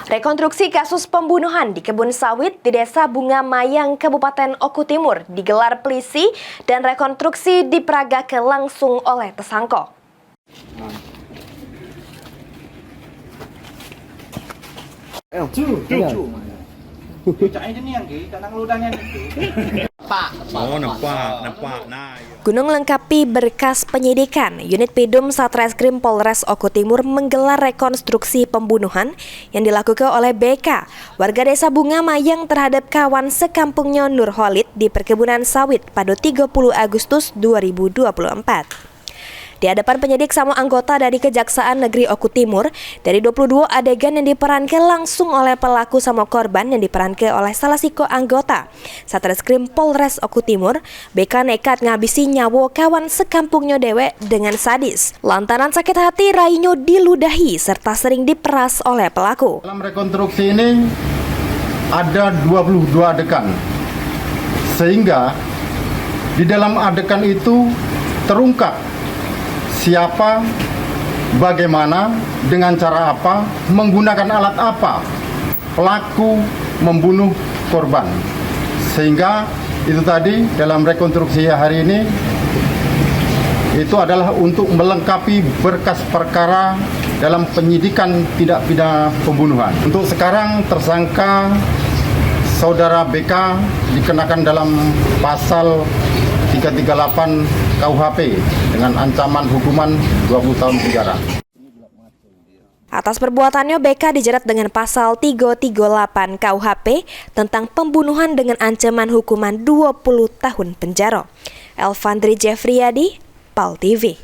Rekonstruksi kasus pembunuhan di kebun sawit di Desa Bunga Mayang, Kabupaten Oku Timur digelar polisi dan rekonstruksi diperagakan langsung oleh tersangka. Gunung lengkapi berkas penyidikan, unit Pidum Satreskrim Polres Oku Timur menggelar rekonstruksi pembunuhan yang dilakukan oleh BK, warga Desa Bunga Mayang terhadap kawan sekampungnya Nur Holid di perkebunan sawit pada 30 Agustus 2024. Di hadapan penyidik sama anggota dari Kejaksaan Negeri Oku Timur, dari 22 adegan yang diperankan langsung oleh pelaku sama korban yang diperankan oleh salah siko anggota Satreskrim Polres Oku Timur, BK nekat ngabisi nyawa kawan sekampungnya dewek dengan sadis. Lantaran sakit hati rainyo diludahi serta sering diperas oleh pelaku. Dalam rekonstruksi ini ada 22 adegan, sehingga di dalam adegan itu terungkap siapa, bagaimana, dengan cara apa, menggunakan alat apa pelaku membunuh korban. Sehingga itu tadi dalam rekonstruksi hari ini itu adalah untuk melengkapi berkas perkara dalam penyidikan tindak pidana pembunuhan. Untuk sekarang tersangka saudara BK dikenakan dalam pasal 338 KUHP dengan ancaman hukuman 20 tahun penjara. Atas perbuatannya BK dijerat dengan pasal 338 KUHP tentang pembunuhan dengan ancaman hukuman 20 tahun penjara. Elvandri Jeffriyadi, PAL TV.